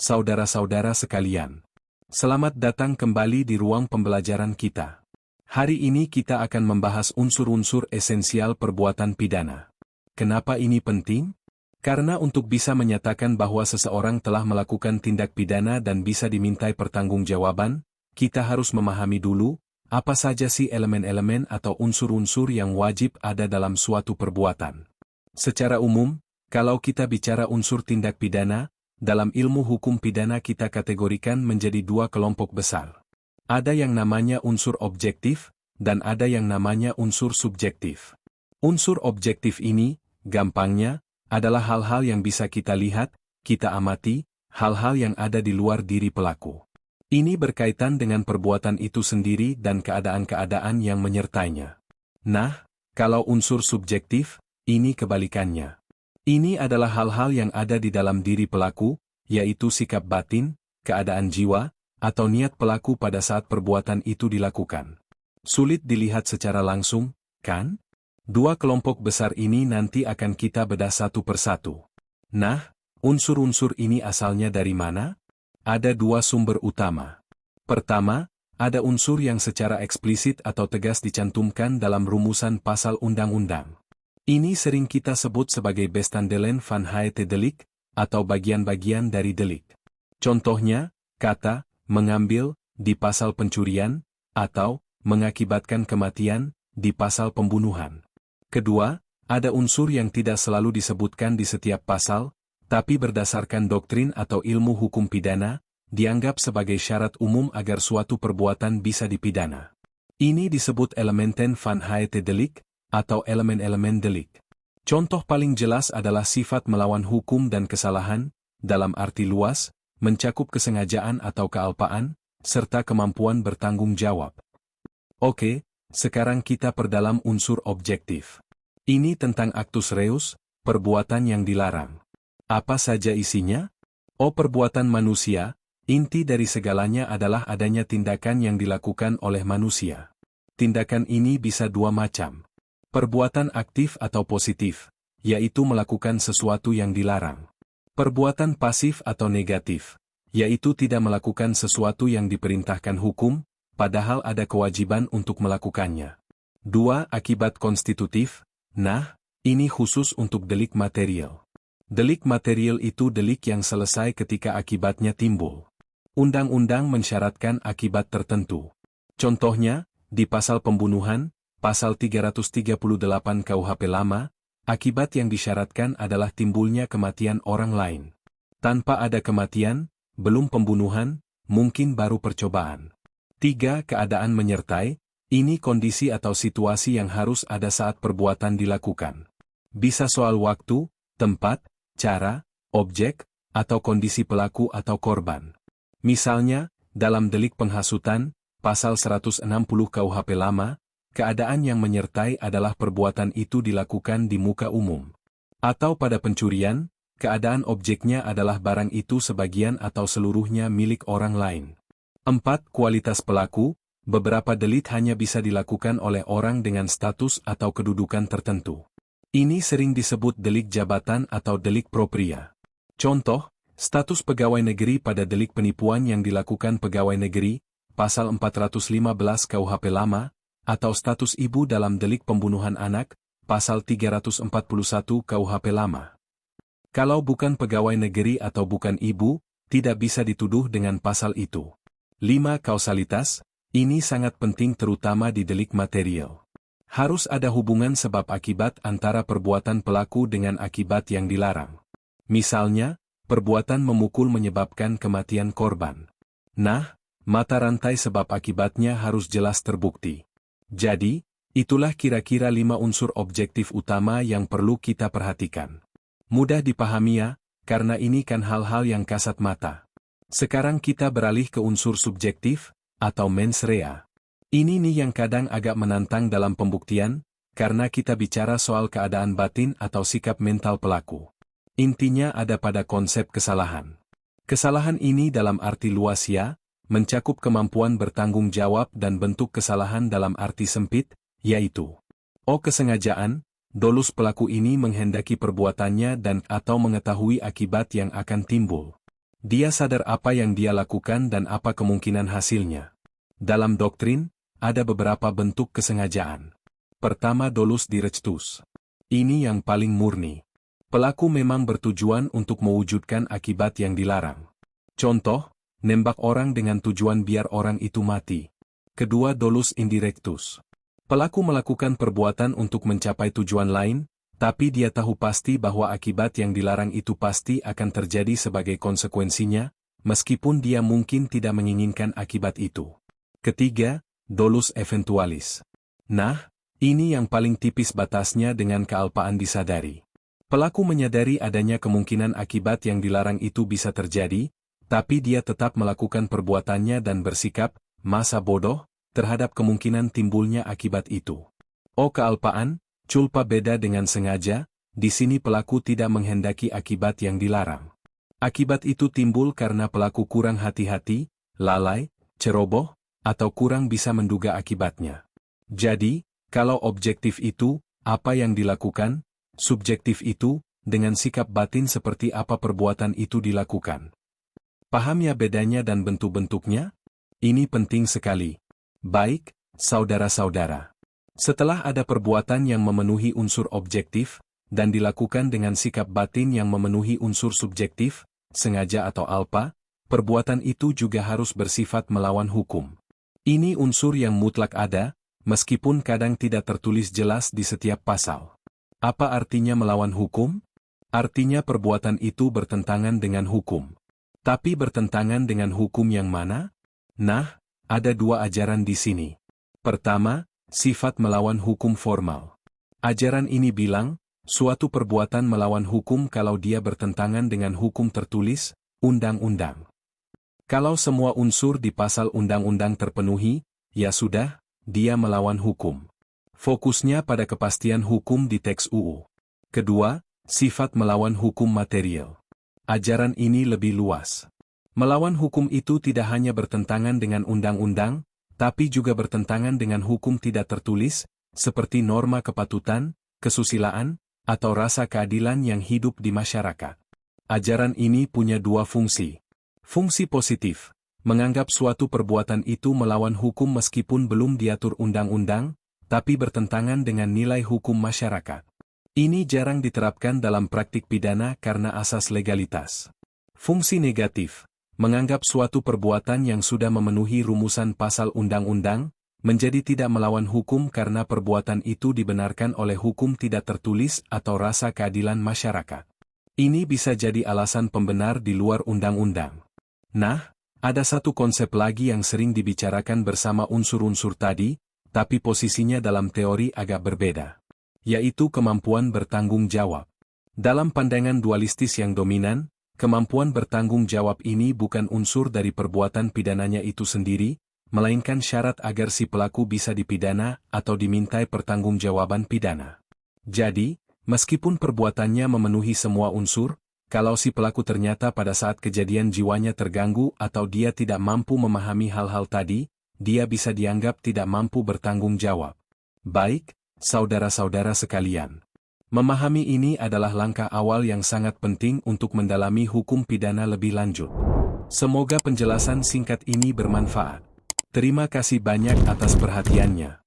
saudara-saudara sekalian. Selamat datang kembali di ruang pembelajaran kita. Hari ini kita akan membahas unsur-unsur esensial perbuatan pidana. Kenapa ini penting? Karena untuk bisa menyatakan bahwa seseorang telah melakukan tindak pidana dan bisa dimintai pertanggungjawaban, kita harus memahami dulu, apa saja sih elemen-elemen atau unsur-unsur yang wajib ada dalam suatu perbuatan. Secara umum, kalau kita bicara unsur tindak pidana, dalam ilmu hukum pidana kita kategorikan menjadi dua kelompok besar. Ada yang namanya unsur objektif, dan ada yang namanya unsur subjektif. Unsur objektif ini, gampangnya, adalah hal-hal yang bisa kita lihat, kita amati, hal-hal yang ada di luar diri pelaku. Ini berkaitan dengan perbuatan itu sendiri dan keadaan-keadaan yang menyertainya. Nah, kalau unsur subjektif, ini kebalikannya. Ini adalah hal-hal yang ada di dalam diri pelaku, yaitu sikap batin, keadaan jiwa, atau niat pelaku pada saat perbuatan itu dilakukan. Sulit dilihat secara langsung, kan? Dua kelompok besar ini nanti akan kita bedah satu persatu. Nah, unsur-unsur ini asalnya dari mana? Ada dua sumber utama. Pertama, ada unsur yang secara eksplisit atau tegas dicantumkan dalam rumusan pasal undang-undang. Ini sering kita sebut sebagai bestandelen van het delik, atau bagian-bagian dari delik. Contohnya, kata, mengambil, di pasal pencurian, atau, mengakibatkan kematian, di pasal pembunuhan. Kedua, ada unsur yang tidak selalu disebutkan di setiap pasal, tapi berdasarkan doktrin atau ilmu hukum pidana, dianggap sebagai syarat umum agar suatu perbuatan bisa dipidana. Ini disebut elementen van het delik, atau elemen-elemen delik. Contoh paling jelas adalah sifat melawan hukum dan kesalahan, dalam arti luas, mencakup kesengajaan atau kealpaan, serta kemampuan bertanggung jawab. Oke, sekarang kita perdalam unsur objektif. Ini tentang actus reus, perbuatan yang dilarang. Apa saja isinya? Perbuatan manusia, inti dari segalanya adalah adanya tindakan yang dilakukan oleh manusia. Tindakan ini bisa dua macam. Perbuatan aktif atau positif, yaitu melakukan sesuatu yang dilarang. Perbuatan pasif atau negatif, yaitu tidak melakukan sesuatu yang diperintahkan hukum, padahal ada kewajiban untuk melakukannya. Dua, akibat konstitutif. Nah, ini khusus untuk delik material. Delik material itu delik yang selesai ketika akibatnya timbul. Undang-undang mensyaratkan akibat tertentu. Contohnya, di pasal pembunuhan, Pasal 338 KUHP Lama, akibat yang disyaratkan adalah timbulnya kematian orang lain. Tanpa ada kematian, belum pembunuhan, mungkin baru percobaan. 3. Keadaan menyertai, ini kondisi atau situasi yang harus ada saat perbuatan dilakukan. Bisa soal waktu, tempat, cara, objek, atau kondisi pelaku atau korban. Misalnya, dalam delik penghasutan, Pasal 160 KUHP Lama, keadaan yang menyertai adalah perbuatan itu dilakukan di muka umum. Atau pada pencurian, keadaan objeknya adalah barang itu sebagian atau seluruhnya milik orang lain. 4. Kualitas pelaku, beberapa delik hanya bisa dilakukan oleh orang dengan status atau kedudukan tertentu. Ini sering disebut delik jabatan atau delik propria. Contoh, status pegawai negeri pada delik penipuan yang dilakukan pegawai negeri, Pasal 415 KUHP Lama, atau status ibu dalam delik pembunuhan anak, Pasal 341 KUHP Lama. Kalau bukan pegawai negeri atau bukan ibu, tidak bisa dituduh dengan pasal itu. 5. Kausalitas, ini sangat penting terutama di delik material. Harus ada hubungan sebab akibat antara perbuatan pelaku dengan akibat yang dilarang. Misalnya, perbuatan memukul menyebabkan kematian korban. Nah, mata rantai sebab akibatnya harus jelas terbukti. Jadi, itulah kira-kira 5 unsur objektif utama yang perlu kita perhatikan. Mudah dipahami ya, karena ini kan hal-hal yang kasat mata. Sekarang kita beralih ke unsur subjektif, atau mens rea. Ini nih yang kadang agak menantang dalam pembuktian, karena kita bicara soal keadaan batin atau sikap mental pelaku. Intinya ada pada konsep kesalahan. Kesalahan ini dalam arti luas ya, mencakup kemampuan bertanggung jawab dan bentuk kesalahan dalam arti sempit, yaitu kesengajaan, dolus pelaku ini menghendaki perbuatannya dan atau mengetahui akibat yang akan timbul. Dia sadar apa yang dia lakukan dan apa kemungkinan hasilnya. Dalam doktrin, ada beberapa bentuk kesengajaan. Pertama, dolus directus. Ini yang paling murni. Pelaku memang bertujuan untuk mewujudkan akibat yang dilarang. Contoh, nembak orang dengan tujuan biar orang itu mati. Kedua, dolus indirectus. Pelaku melakukan perbuatan untuk mencapai tujuan lain, tapi dia tahu pasti bahwa akibat yang dilarang itu pasti akan terjadi sebagai konsekuensinya, meskipun dia mungkin tidak menginginkan akibat itu. Ketiga, dolus eventualis. Nah, ini yang paling tipis batasnya dengan kealpaan disadari. Pelaku menyadari adanya kemungkinan akibat yang dilarang itu bisa terjadi, tapi dia tetap melakukan perbuatannya dan bersikap masa bodoh terhadap kemungkinan timbulnya akibat itu. Oh kealpaan, culpa beda dengan sengaja, di sini pelaku tidak menghendaki akibat yang dilarang. Akibat itu timbul karena pelaku kurang hati-hati, lalai, ceroboh, atau kurang bisa menduga akibatnya. Jadi, kalau objektif itu, apa yang dilakukan, subjektif itu, dengan sikap batin seperti apa perbuatan itu dilakukan. Paham ya bedanya dan bentuk-bentuknya? Ini penting sekali. Baik, saudara-saudara. Setelah ada perbuatan yang memenuhi unsur objektif, dan dilakukan dengan sikap batin yang memenuhi unsur subjektif, sengaja atau alpa, perbuatan itu juga harus bersifat melawan hukum. Ini unsur yang mutlak ada, meskipun kadang tidak tertulis jelas di setiap pasal. Apa artinya melawan hukum? Artinya perbuatan itu bertentangan dengan hukum. Tapi bertentangan dengan hukum yang mana? Nah, ada dua ajaran di sini. Pertama, sifat melawan hukum formal. Ajaran ini bilang, suatu perbuatan melawan hukum kalau dia bertentangan dengan hukum tertulis, undang-undang. Kalau semua unsur di pasal undang-undang terpenuhi, ya sudah, dia melawan hukum. Fokusnya pada kepastian hukum di teks UU. Kedua, sifat melawan hukum material. Ajaran ini lebih luas. Melawan hukum itu tidak hanya bertentangan dengan undang-undang, tapi juga bertentangan dengan hukum tidak tertulis, seperti norma kepatutan, kesusilaan, atau rasa keadilan yang hidup di masyarakat. Ajaran ini punya dua fungsi. Fungsi positif, menganggap suatu perbuatan itu melawan hukum meskipun belum diatur undang-undang, tapi bertentangan dengan nilai hukum masyarakat. Ini jarang diterapkan dalam praktik pidana karena asas legalitas. Fungsi negatif, menganggap suatu perbuatan yang sudah memenuhi rumusan pasal undang-undang, menjadi tidak melawan hukum karena perbuatan itu dibenarkan oleh hukum tidak tertulis atau rasa keadilan masyarakat. Ini bisa jadi alasan pembenar di luar undang-undang. Nah, ada satu konsep lagi yang sering dibicarakan bersama unsur-unsur tadi, tapi posisinya dalam teori agak berbeda, yaitu kemampuan bertanggung jawab. Dalam pandangan dualistis yang dominan, kemampuan bertanggung jawab ini bukan unsur dari perbuatan pidananya itu sendiri, melainkan syarat agar si pelaku bisa dipidana atau dimintai pertanggungjawaban pidana. Jadi, meskipun perbuatannya memenuhi semua unsur, kalau si pelaku ternyata pada saat kejadian jiwanya terganggu atau dia tidak mampu memahami hal-hal tadi, dia bisa dianggap tidak mampu bertanggung jawab. Baik, saudara-saudara sekalian. Memahami ini adalah langkah awal yang sangat penting untuk mendalami hukum pidana lebih lanjut. Semoga penjelasan singkat ini bermanfaat. Terima kasih banyak atas perhatiannya.